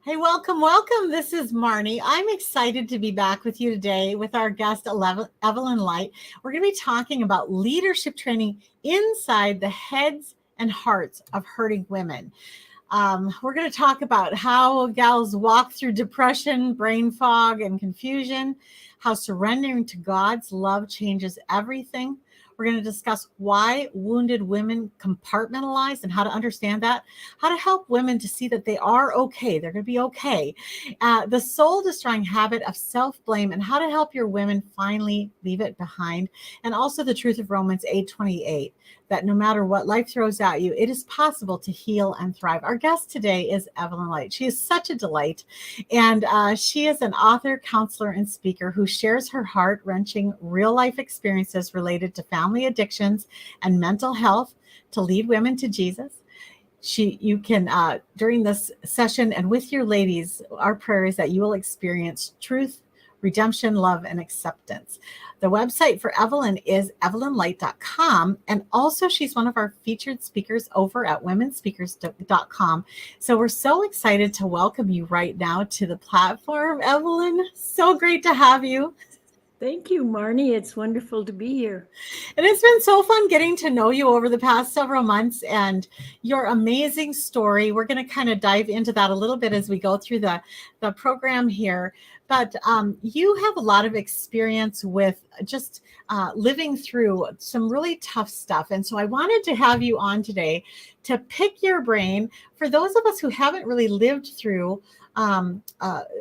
Hey, welcome, welcome. This is Marnie. I'm excited to be back with you today with our guest, Evelyn Leite. We're going to be talking about leadership training inside the heads and hearts of hurting women. We're going to talk about how gals walk through depression, brain fog, and confusion, how surrendering to God's love changes everything. We're going to discuss why wounded women compartmentalize and how to understand that, how to help women to see that they are okay. They're going to be okay. The soul destroying habit of self-blame and how to help your women finally leave it behind. And also the truth of Romans 8:28, that no matter what life throws at you, it is possible to heal and thrive. Our guest today is Evelyn Leite. She is such a delight. And she is an author, counselor, and speaker who shares her heart-wrenching real-life experiences related to family addictions and mental health to lead women to Jesus. You can, during this session and with your ladies, our prayer is that you will experience truth, redemption, love, and acceptance. The website for Evelyn is evelynleite.com. And also she's one of our featured speakers over at womenspeakers.com. So we're so excited to welcome you right now to the platform, Evelyn. So great to have you. Thank you, Marnie. It's wonderful to be here. And it's been so fun getting to know you over the past several months and your amazing story. We're going to kind of dive into that a little bit as we go through the program here. But you have a lot of experience with just living through some really tough stuff. And so I wanted to have you on today to pick your brain for those of us who haven't really lived through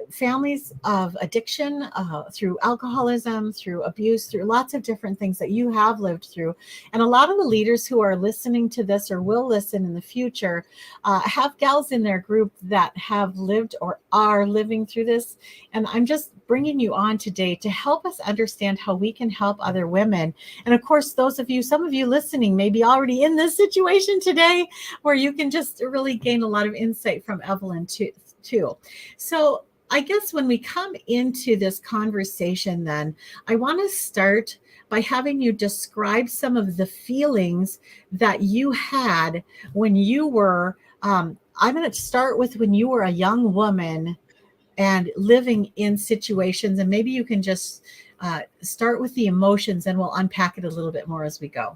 families of addiction, through alcoholism, through abuse, through lots of different things that you have lived through. And a lot of the leaders who are listening to this or will listen in the future have gals in their group that have lived or are living through this. And I'm just bringing you on today to help us understand how we can help other women. And of course, some of you listening may be already in this situation today where you can just really gain a lot of insight from Evelyn too. So I guess when we come into this conversation, then I want to start by having you describe some of the feelings that you had when you were, I'm going to start with when you were a young woman and living in situations, and maybe you can just start with the emotions and we'll unpack it a little bit more as we go.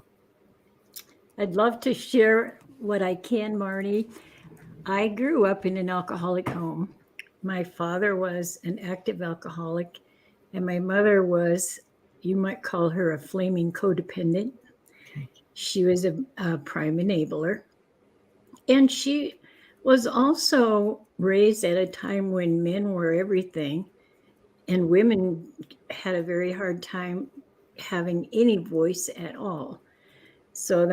I'd love to share what I can, Marnie. I grew up in an alcoholic home. My father was an active alcoholic, and my mother was, you might call her a flaming codependent. She was a prime enabler. And she was also raised at a time when men were everything, and women had a very hard time having any voice at all. So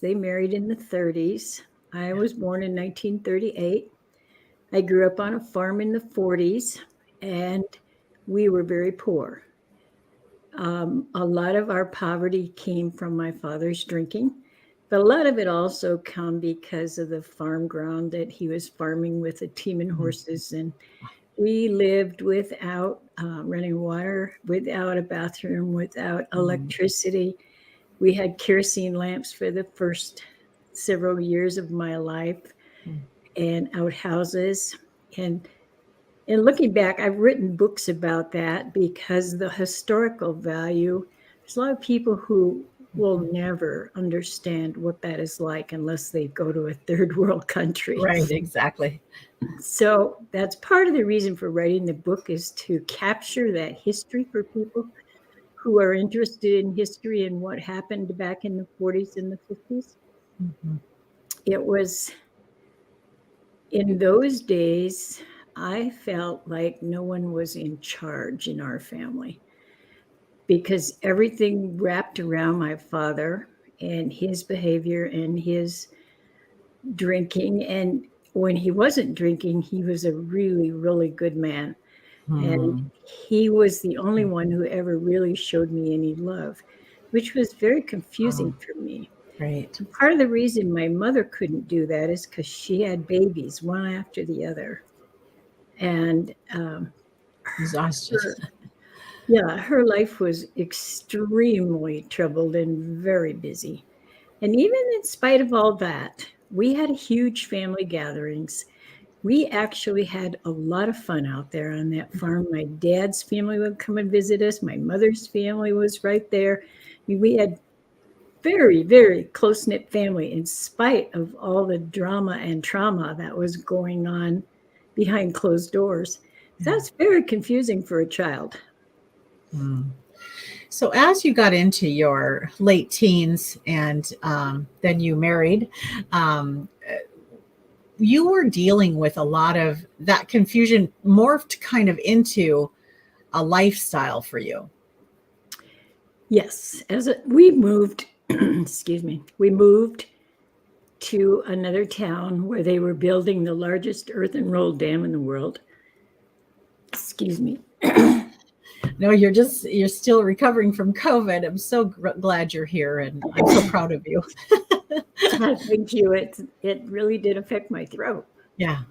they married in the 30s. I was born in 1938. I grew up on a farm in the 40s, and we were very poor. A lot of our poverty came from my father's drinking, but a lot of it also came because of the farm ground that he was farming with a team of horses. And we lived without running water, without a bathroom, without electricity. We had kerosene lamps for the first several years of my life and outhouses. And looking back, I've written books about that because the historical value, there's a lot of people who will never understand what that is like unless they go to a third world country. Right, exactly. So that's part of the reason for writing the book, is to capture that history for people who are interested in history and what happened back in the 40s and the 50s. Mm-hmm. It was, in those days, I felt like no one was in charge in our family because everything wrapped around my father and his behavior and his drinking. And when he wasn't drinking, he was a really, really good man. And he was the only one who ever really showed me any love, which was very confusing for me. Right. And part of the reason my mother couldn't do that is because she had babies one after the other. And her life was extremely troubled and very busy. And even in spite of all that, we had huge family gatherings. We actually had a lot of fun out there on that farm. My dad's family would come and visit us. My mother's family was right there. We had very, very close-knit family in spite of all the drama and trauma that was going on behind closed doors. So that's very confusing for a child. So as you got into your late teens and then you married, you were dealing with a lot of that confusion morphed kind of into a lifestyle for you. Yes, we moved, excuse me, we moved to another town where they were building the largest earthen roll dam in the world. Excuse me. No, you're still recovering from COVID. I'm so glad you're here, and I'm so proud of you. Thank you. It really did affect my throat. Yeah.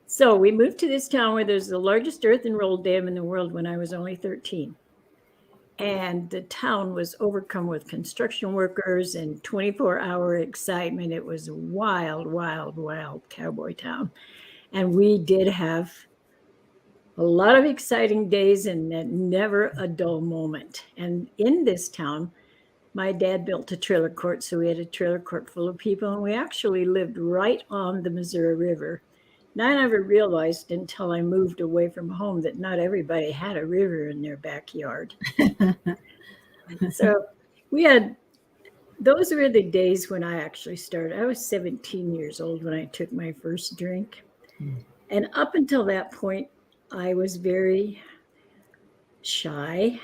So we moved to this town where there's the largest earthen roll dam in the world when I was only 13. And the town was overcome with construction workers and 24-hour excitement. It was a wild, wild, wild cowboy town. And we did have a lot of exciting days and never a dull moment. And in this town, my dad built a trailer court. So we had a trailer court full of people. And we actually lived right on the Missouri River. And I never realized until I moved away from home that not everybody had a river in their backyard. So those were the days when I actually started. I was 17 years old when I took my first drink. And up until that point, I was very shy,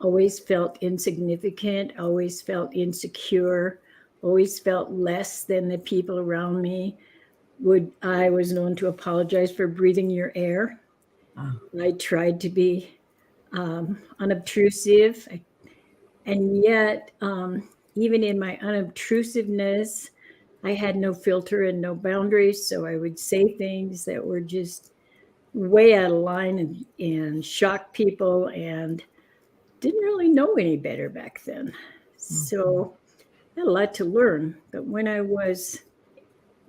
always felt insignificant, always felt insecure, always felt less than the people around me. I was known to apologize for breathing your air. I tried to be unobtrusive. And yet, even in my unobtrusiveness, I had no filter and no boundaries. So I would say things that were just way out of line and shock people, and didn't really know any better back then. So I had a lot to learn. But when I was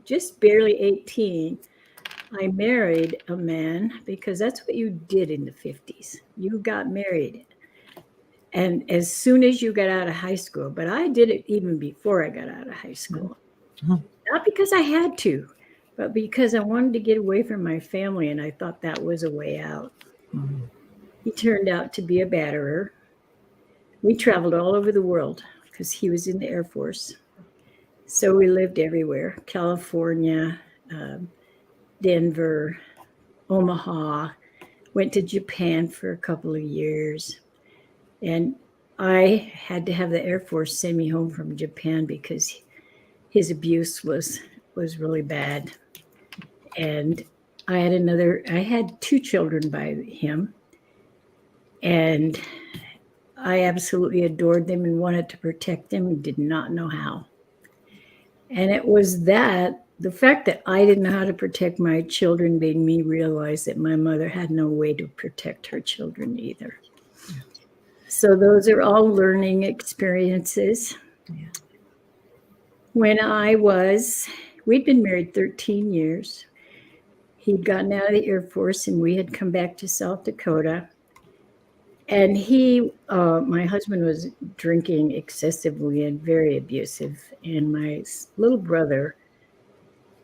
just barely 18, I married a man, because that's what you did in the 50s. You got married. And as soon as you got out of high school, but I did it even before I got out of high school. Not because I had to, but because I wanted to get away from my family, and I thought that was a way out. He turned out to be a batterer. We traveled all over the world because he was in the Air Force. So we lived everywhere: California, Denver, Omaha, went to Japan for a couple of years. And I had to have the Air Force send me home from Japan because his abuse was really bad. And I had 2 children by him. And I absolutely adored them and wanted to protect them and did not know how. And it was the fact that I didn't know how to protect my children made me realize that my mother had no way to protect her children either. So those are all learning experiences. When we'd been married 13 years. He'd gotten out of the Air Force and we had come back to South Dakota. And my husband was drinking excessively and very abusive. And my little brother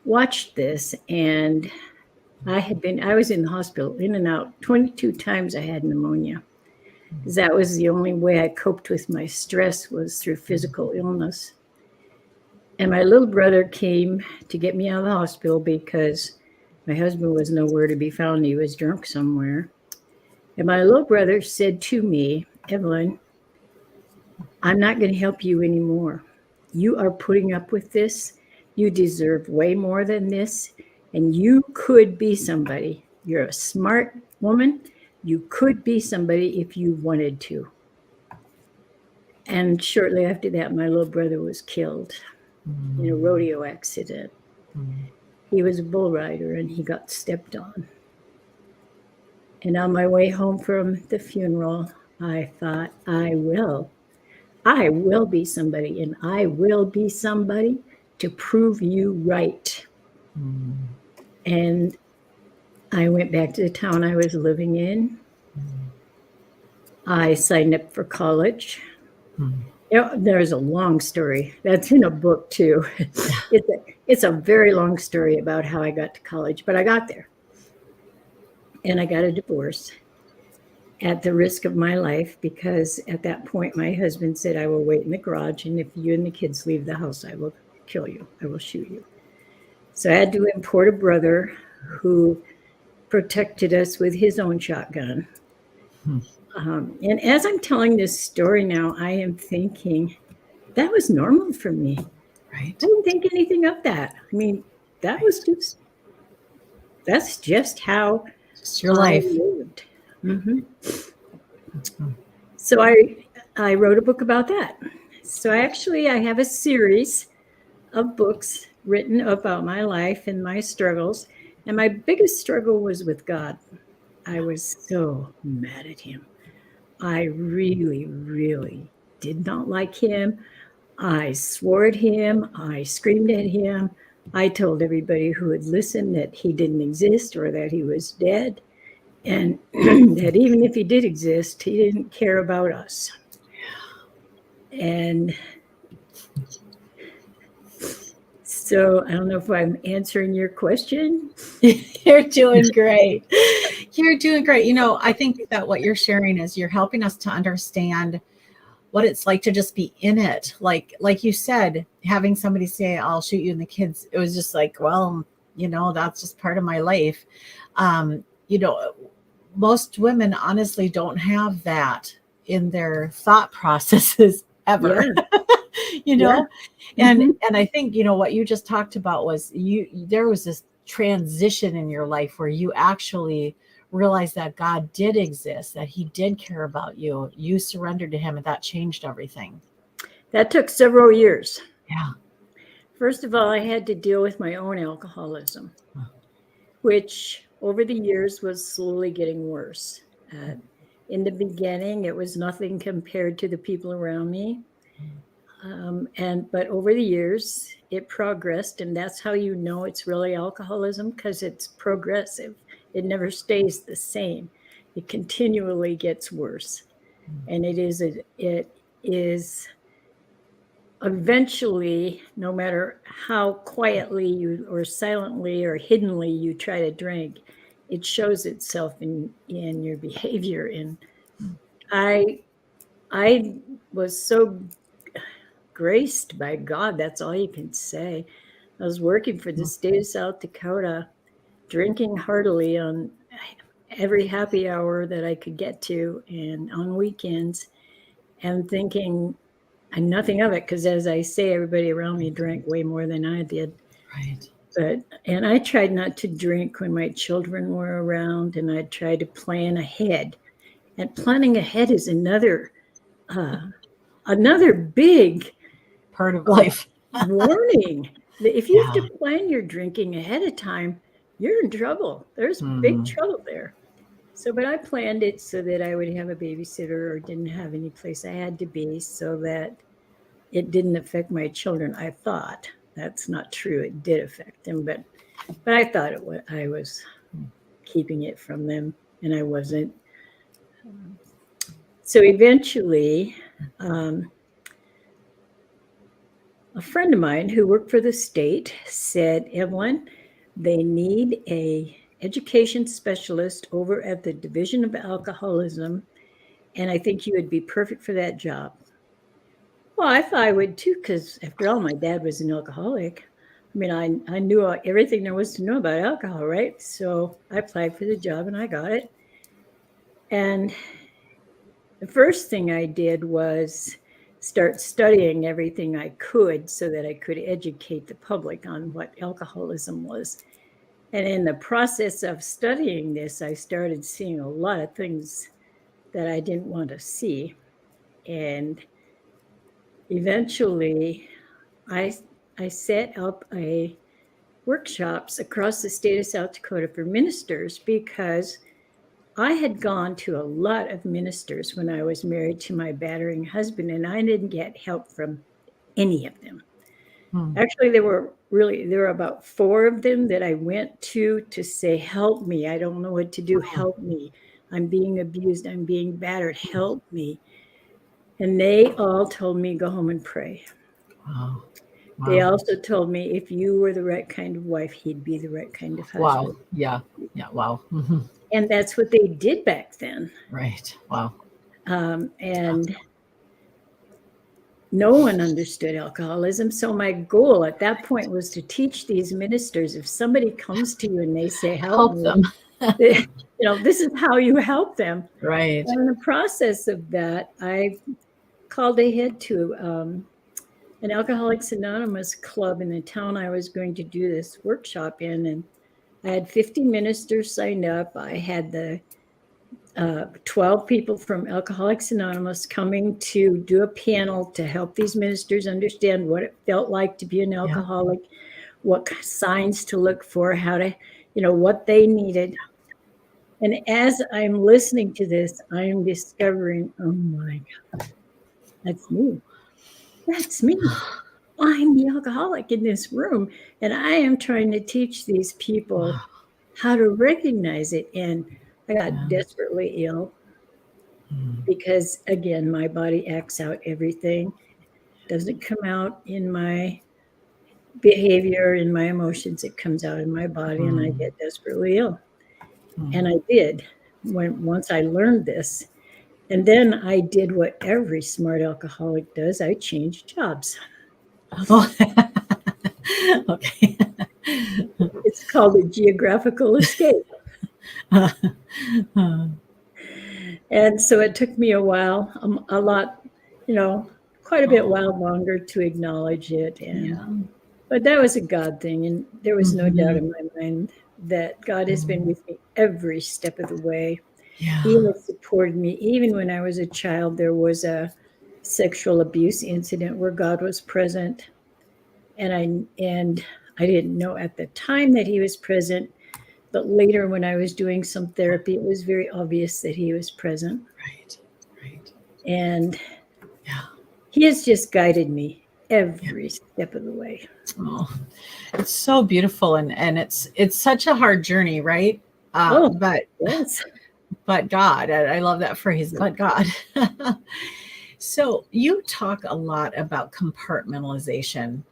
watched this, and I was in the hospital in and out 22 times. I had pneumonia. That was the only way I coped with my stress, was through physical illness. And my little brother came to get me out of the hospital because my husband was nowhere to be found. He was drunk somewhere. And my little brother said to me, "Evelyn, I'm not going to help you anymore. You are putting up with this. You deserve way more than this. And you could be somebody. You're a smart woman. You could be somebody if you wanted to." And shortly after that, my little brother was killed in a rodeo accident. He was a bull rider and he got stepped on. And on my way home from the funeral, I thought, I will be somebody, and I will be somebody to prove you right. And I went back to the town I was living in. I signed up for college. There's a long story. That's in a book too. It's a very long story about how I got to college, but I got there. And I got a divorce at the risk of my life, because at that point my husband said, I will wait in the garage, and if you and the kids leave the house, I will kill you. I will shoot you. So I had to import a brother who protected us with his own shotgun. And as I'm telling this story now, I am thinking that was normal for me. Right. I didn't think anything of that. I mean, that's just how Just your life. I lived. So I wrote a book about that. So I have a series of books written about my life and my struggles. And my biggest struggle was with God. I was so mad at him. I really, really did not like him. I swore at him. I screamed at him. I told everybody who would listen that he didn't exist or that he was dead. And that even if he did exist, he didn't care about us. And so I don't know if I'm answering your question. You're doing great. You're doing great. I think that what you're sharing is you're helping us to understand what it's like to just be in it. Like you said, having somebody say, I'll shoot you and the kids, it was just like, well, that's just part of my life. Most women honestly don't have that in their thought processes ever. Yeah. And I think what you just talked about was there was this transition in your life where you actually realized that God did exist, that he did care about you. You surrendered to him, and that changed everything. That took several years. Yeah. First of all, I had to deal with my own alcoholism, which over the years was slowly getting worse. In the beginning, it was nothing compared to the people around me. But over the years, it progressed, and that's how you know it's really alcoholism, because it's progressive. It never stays the same. It continually gets worse, and it is eventually, no matter how quietly you or silently or hiddenly you try to drink, it shows itself in your behavior. And I was so graced by God. That's all you can say. I was working for the state of South Dakota, drinking heartily on every happy hour that I could get to and on weekends, and thinking nothing of it, because as I say, everybody around me drank way more than I did. Right. And I tried not to drink when my children were around, and I tried to plan ahead. And planning ahead is another big part of life. warning. If you have to plan your drinking ahead of time, you're in trouble. There's big trouble there. But I planned it so that I would have a babysitter or didn't have any place I had to be, so that it didn't affect my children. I thought that's not true. It did affect them, but I thought I was keeping it from them, and I wasn't. So eventually, a friend of mine who worked for the state said, Evelyn, they need a education specialist over at the Division of Alcoholism, and I think you would be perfect for that job. Well, I thought I would too, because after all, my dad was an alcoholic. I mean, I knew everything there was to know about alcohol, right? So I applied for the job and I got it. And the first thing I did was start studying everything I could so that I could educate the public on what alcoholism was. And in the process of studying this, I started seeing a lot of things that I didn't want to see. And eventually, I set up workshops across the state of South Dakota for ministers, because I had gone to a lot of ministers when I was married to my battering husband, and I didn't get help from any of them. Actually, there were really, there were about 4 of them that I went to say, help me. I don't know what to do. Help me. I'm being abused. I'm being battered. Help me. And they all told me, go home and pray. Wow. They Wow. also told me if you were the right kind of wife, he'd be the right kind of Wow. husband. Yeah. Yeah. Wow. And that's what they did back then. Right. Wow. And no one understood alcoholism. So my goal at that point was to teach these ministers, if somebody comes to you and they say, help Help me, them. this is how you help them. Right. And in the process of that, I called ahead to an Alcoholics Anonymous club in the town I was going to do this workshop in. And I had 50 ministers signed up. I had the 12 people from Alcoholics Anonymous coming to do a panel to help these ministers understand what it felt like to be an alcoholic, what signs to look for, how to, what they needed. And as I'm listening to this, I'm discovering, oh my God, that's me. That's me. I'm the alcoholic in this room. And I am trying to teach these people how to recognize it. And I got desperately ill because, again, my body acts out everything. Doesn't come out in my behavior, in my emotions. It comes out in my body, and I get desperately ill. And I did once I learned this. And then I did what every smart alcoholic does. I changed jobs. Oh. Okay. It's called a geographical escape. And so it took me a while, a lot, quite a bit while longer to acknowledge it. But that was a God thing. And there was no doubt in my mind that God has been with me every step of the way. Yeah. He has supported me. Even when I was a child, there was a sexual abuse incident where God was present. And I didn't know at the time that he was present, but later when I was doing some therapy, it was very obvious that he was present. Right. Right. And Yeah. he has just guided me every step of the way. Oh, it's so beautiful, and it's such a hard journey, right? But yes. But God, I love that phrase, but God. So you talk a lot about compartmentalization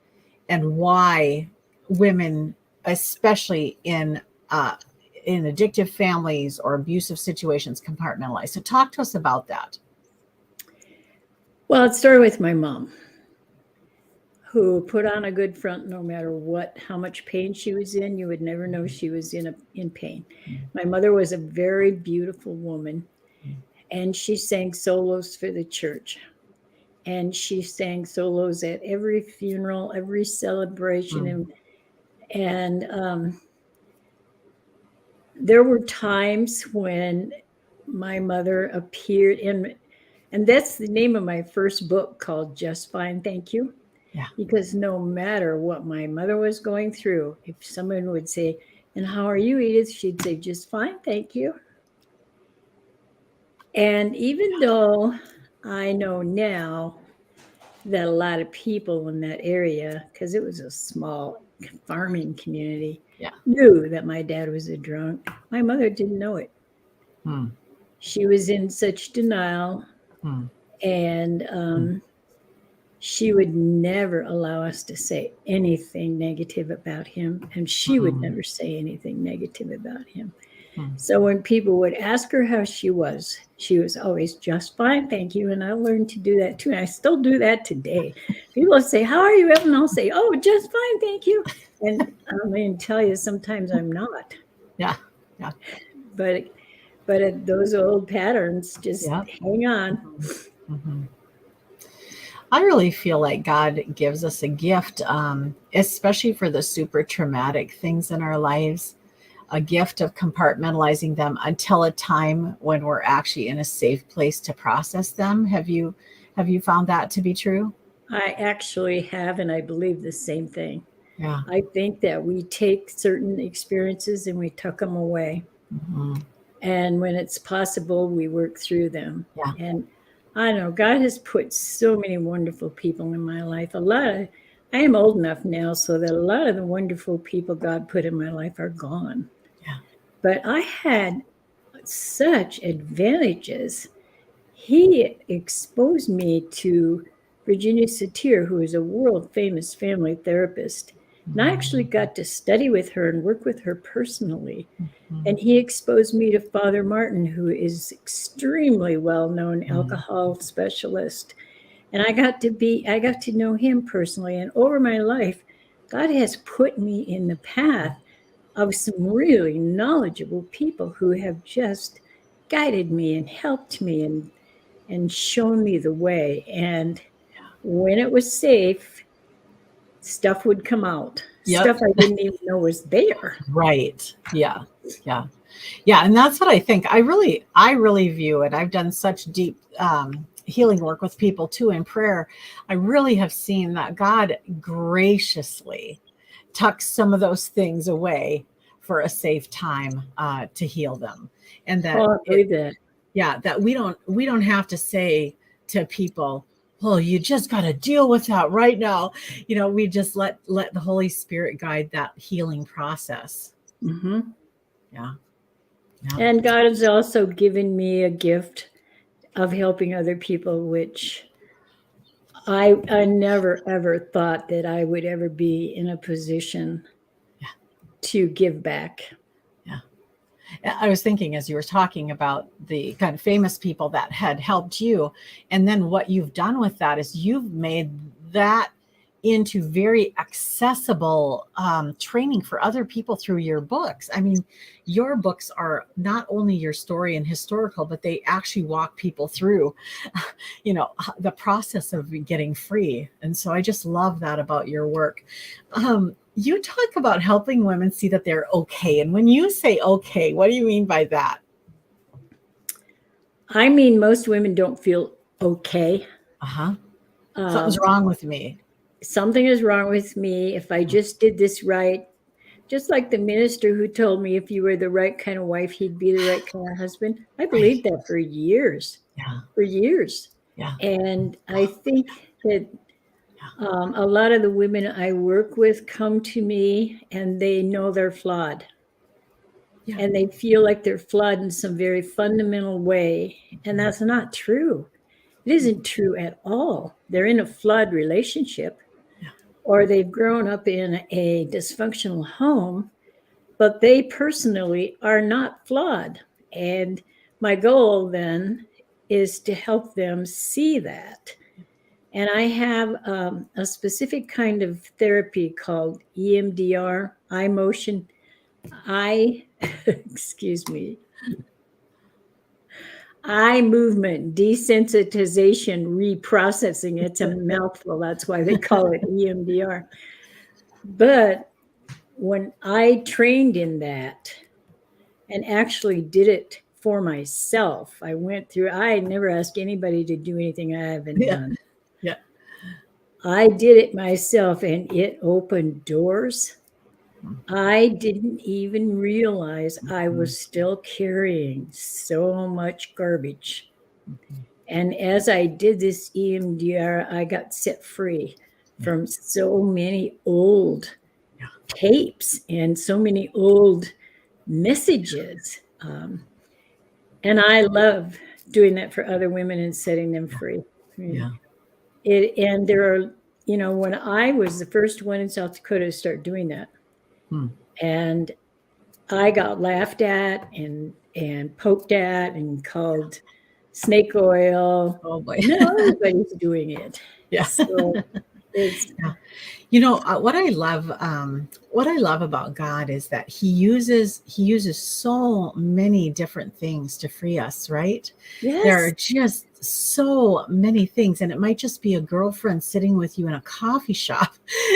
and why women, especially in addictive families or abusive situations, compartmentalize. So talk to us about that. Well, it started with my mom, who put on a good front no matter how much pain she was in. You would never know she was in pain. My mother was a very beautiful woman, and she sang solos for the church. And she sang solos at every funeral, every celebration. And there were times when my mother appeared and that's the name of my first book, called Just Fine, Thank You. Yeah. Because no matter what my mother was going through, if someone would say, and how are you, Edith? She'd say, just fine, thank you. And even though I know now that a lot of people in that area, because it was a small farming community, knew that my dad was a drunk, my mother didn't know it. She was in such denial. And she would never allow us to say anything negative about him. And she would never say anything negative about him. So when people would ask her how she was always just fine, thank you. And I learned to do that too. And I still do that today. People say, how are you, Evelyn? I'll say, oh, just fine, thank you. And I'm going to tell you, sometimes I'm not. Yeah. But those old patterns just hang on. I really feel like God gives us a gift, especially for the super traumatic things in our lives, a gift of compartmentalizing them until a time when we're actually in a safe place to process them. Have you found that to be true? I actually have, and I believe the same thing. Yeah. I think that we take certain experiences and we tuck them away. And when it's possible, we work through them. And I don't know, God has put so many wonderful people in my life. I I am old enough now so that a lot of the wonderful people God put in my life are gone. Yeah. But I had such advantages. He exposed me to Virginia Satir, who is a world famous family therapist. And I actually got to study with her and work with her personally. And he exposed me to Father Martin, who is extremely well-known alcohol specialist. And I got to know him personally. And over my life, God has put me in the path of some really knowledgeable people who have just guided me and helped me and shown me the way. And when it was safe, stuff would come out. Yep. Stuff I didn't even know was there. Right. Yeah. Yeah. Yeah. And that's what I think. I really view it. I've done such deep healing work with people too in prayer. I really have seen that God graciously tucks some of those things away for a safe time to heal them. And that, that we don't have to say to people, well, you just got to deal with that right now. You know, we just let the Holy Spirit guide that healing process. Mm-hmm. Yeah. And God has also given me a gift of helping other people, which I never, ever thought that I would ever be in a position to give back. Yeah. I was thinking as you were talking about the kind of famous people that had helped you, and then what you've done with that is you've made that into very accessible training for other people through your books. I mean, your books are not only your story and historical, but they actually walk people through, you know, the process of getting free. And so I just love that about your work. You talk about helping women see that they're okay. And when you say okay, what do you mean by that? I mean, most women don't feel okay. Something's wrong with me. Something is wrong with me. If I just did this right, just like the minister who told me if you were the right kind of wife, he'd be the right kind of husband. I believed that for years. Yeah. For years. Yeah. And I think that a lot of the women I work with come to me and they know they're flawed. Yeah. And they feel like they're flawed in some very fundamental way. And that's not true. It isn't true at all. They're in a flawed relationship, or they've grown up in a dysfunctional home, but they personally are not flawed. And my goal then is to help them see that. And I have a specific kind of therapy called EMDR, eye motion, excuse me, eye movement desensitization reprocessing. It's a mouthful. That's why they call it EMDR. But when I trained in that and actually did it for myself, I never asked anybody to do anything I haven't done. Yeah. I did it myself and it opened doors. I didn't even realize I was still carrying so much garbage. And as I did this EMDR, I got set free from so many old tapes and so many old messages. And I love doing that for other women and setting them free. Yeah. And there are, you know, when I was the first one in South Dakota to start doing that, and I got laughed at and poked at and called snake oil. Oh boy. No, everybody's doing it. Yeah. So you know, what I love about God is that he uses so many different things to free us, right? Yes. There are just so many things, and it might just be a girlfriend sitting with you in a coffee shop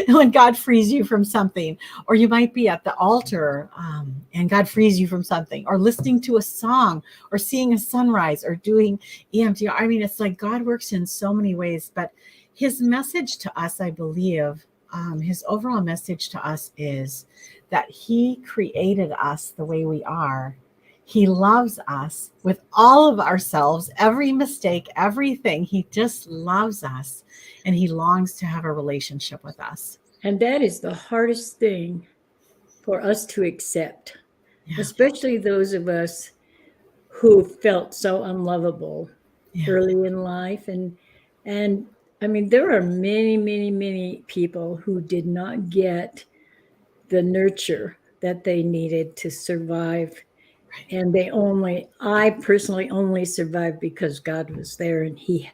when God frees you from something, or you might be at the altar and God frees you from something, or listening to a song, or seeing a sunrise, or doing EMDR. I mean, it's like God works in so many ways, but his message to us, I believe, his overall message to us is that he created us the way we are. He loves us with all of ourselves, every mistake, everything. He just loves us, and he longs to have a relationship with us. And that is the hardest thing for us to accept, Yeah. especially those of us who felt so unlovable Yeah. early in life. And I mean, there are many, many, many people who did not get the nurture that they needed to survive. Right. And I personally only survived because God was there, and he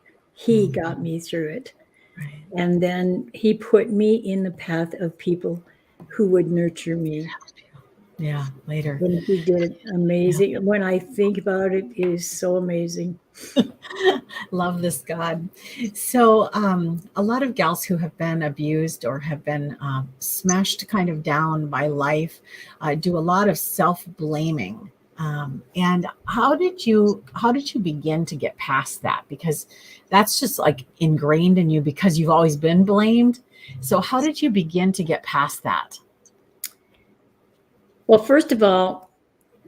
got me through it. Right. And then he put me in the path of people who would nurture me. Yeah. Later. And he did it amazing. When I think about it, it is so amazing. Love this God. So, a lot of gals who have been abused or have been smashed kind of down by life do a lot of self-blaming. And how did you begin to get past that? Because that's just like ingrained in you because you've always been blamed. So, how did you begin to get past that? Well, first of all,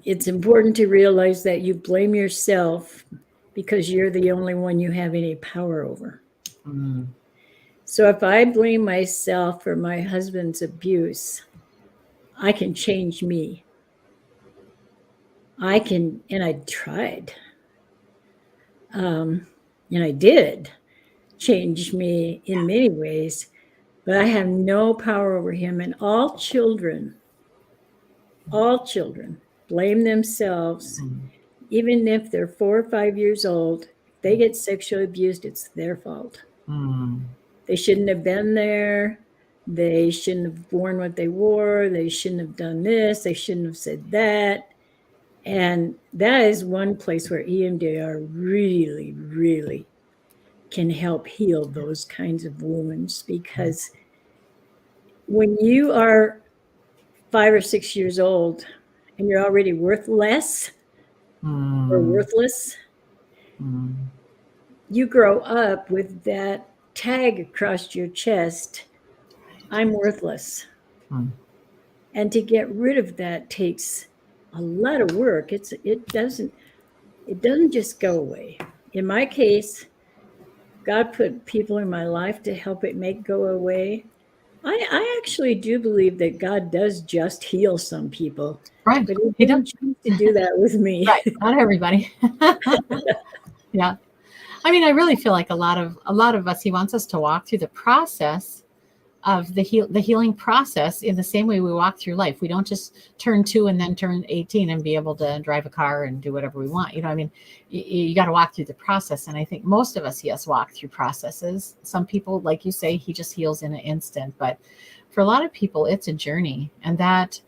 it's important to realize that you blame yourself because you're the only one you have any power over. Mm. So if I blame myself for my husband's abuse, I can change me. I can, and I tried. And I did change me in many ways, but I have no power over him. And all children blame themselves, even if they're 4 or 5 years old. If they get sexually abused, it's their fault. Mm. They shouldn't have been there. They shouldn't have worn what they wore. They shouldn't have done this. They shouldn't have said that. And that is one place where EMDR really, really can help heal those kinds of wounds, because when you are 5 or 6 years old and you're already worth less or Mm. worthless, Mm. you grow up with that tag across your chest, I'm worthless. Mm. And to get rid of that takes a lot of work. It doesn't just go away. In my case, God put people in my life to help it go away. I actually do believe that God does just heal some people, Right. but he He does. didn't choose to do that with me. Right. Not everybody. Yeah. I mean, I really feel like a lot of us, he wants us to walk through the process of the healing process in the same way we walk through life. We don't just turn 2 and then turn 18 and be able to drive a car and do whatever we want. I mean, you got to walk through the process. And I think most of us, yes, walk through processes. Some people, like you say, he just heals in an instant. But for a lot of people, it's a journey. And that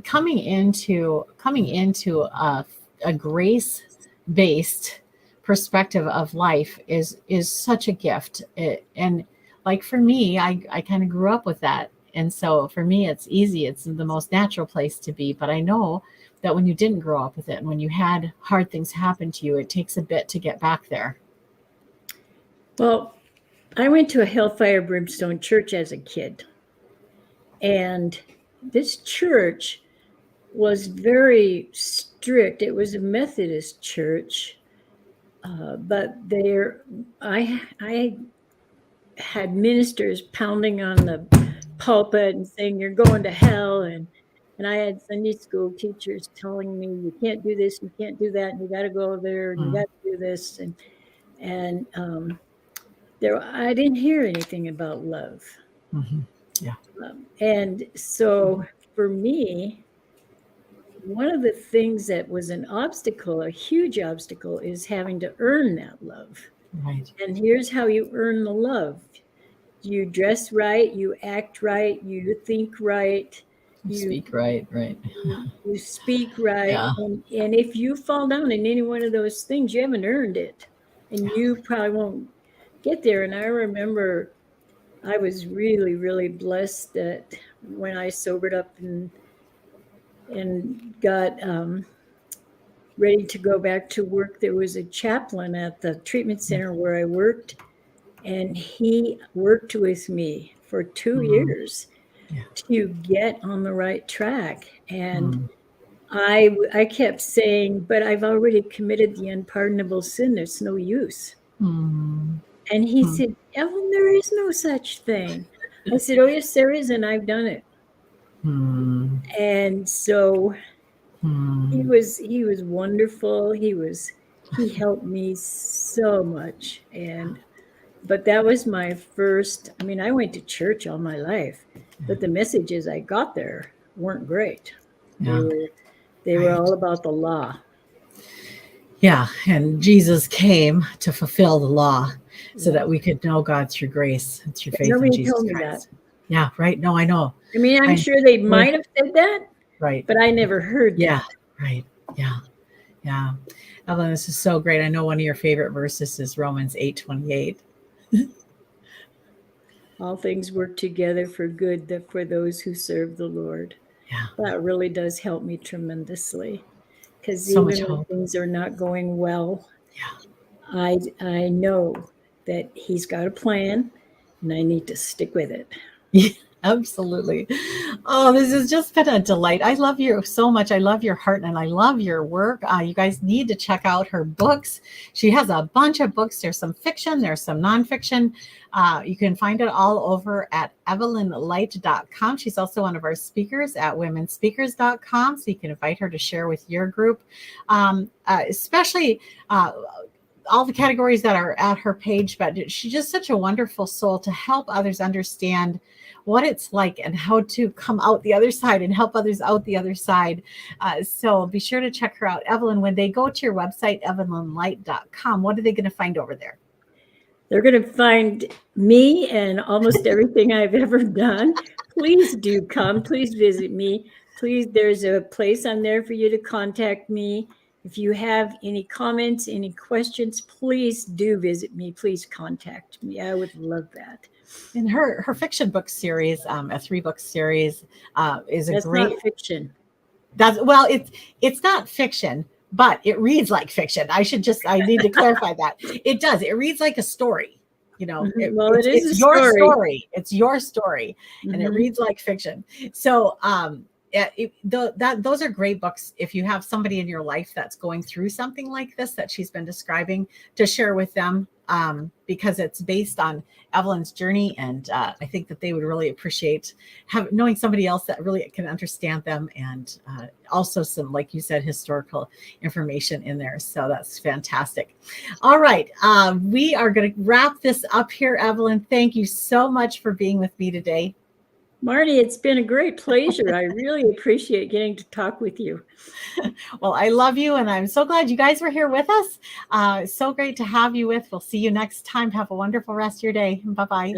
coming into a grace-based perspective of life is such a gift. And like for me, I kind of grew up with that. And so for me, it's easy. It's the most natural place to be. But I know that when you didn't grow up with it and when you had hard things happen to you, it takes a bit to get back there. Well, I went to a Hellfire Brimstone church as a kid. And this church was very strict. It was a Methodist church, but I had ministers pounding on the pulpit and saying, "You're going to hell," and I had Sunday school teachers telling me, "You can't do this, you can't do that, and you got to go there, and you got to do this," and there I didn't hear anything about love. Mm-hmm. Yeah. And so for me, one of the things that was an obstacle, a huge obstacle, is having to earn that love. Right. And here's how you earn the love: you dress right, you act right, you think right, You you speak right. Right. you speak right. Yeah. And if you fall down in any one of those things, you haven't earned it. And you probably won't get there. And I remember I was really, really blessed that when I sobered up and got ready to go back to work, there was a chaplain at the treatment center where I worked, and he worked with me for 2 Mm. years Yeah. to get on the right track. And Mm. I kept saying, but I've already committed the unpardonable sin. There's no use. Hmm. And he Hmm. said, Ellen, there is no such thing. I said, oh, yes, there is. And I've done it. Hmm. And so he Hmm. was wonderful. He helped me so much. But that was my first, I mean, I went to church all my life, but the messages I got there weren't great. They Yeah. were they were Right. all about the law. Yeah. And Jesus came to fulfill the law so Yeah. that we could know God through grace and through faith in Nobody Jesus told me that. Christ. Yeah. Right. No, I know. I mean, I'm I sure they we're might have said that, right. but I never heard Yeah. that. Right. Yeah. Yeah. Evelyn, this is so great. I know one of your favorite verses is Romans 8:28. All things work together for good for those who serve the Lord. Yeah. That really does help me tremendously, because So much even when hope. things are not going well, Yeah. I know that He's got a plan, and I need to stick with it. Yeah, absolutely. Oh, this has just been a delight. I love you so much. I love your heart and I love your work. You guys need to check out her books. She has a bunch of books. There's some fiction, there's some nonfiction. You can find it all over at evelynleite.com. She's also one of our speakers at womenspeakers.com. So you can invite her to share with your group, especially. All the categories that are at her page, but she's just such a wonderful soul to help others understand what it's like and how to come out the other side and help others out the other side. So be sure to check her out. Evelyn, when they go to your website, evelynleite.com, what are they going to find over there? They're going to find me and almost everything I've ever done. Please do come. Please visit me. Please, there's a place on there for you to contact me. If you have any comments, any questions, please do visit me. Please contact me. I would love that. In her fiction book series, a 3-book series, is a That's great. not fiction. That's well, it's not fiction, but it reads like fiction. I need to clarify that. It does. It reads like a story. You know, Well, it is a it's your story. story. It's your story, and it reads like fiction. So, those are great books. If you have somebody in your life that's going through something like this that she's been describing, to share with them, because it's based on Evelyn's journey, and I think that they would really appreciate knowing somebody else that really can understand them, and also some, like you said, historical information in there. So that's fantastic. All right, we are going to wrap this up here. Evelyn, thank you so much for being with me today. Marnie, it's been a great pleasure. I really appreciate getting to talk with you. Well, I love you, and I'm so glad you guys were here with us. So great to have you with. We'll see you next time. Have a wonderful rest of your day. Bye-bye.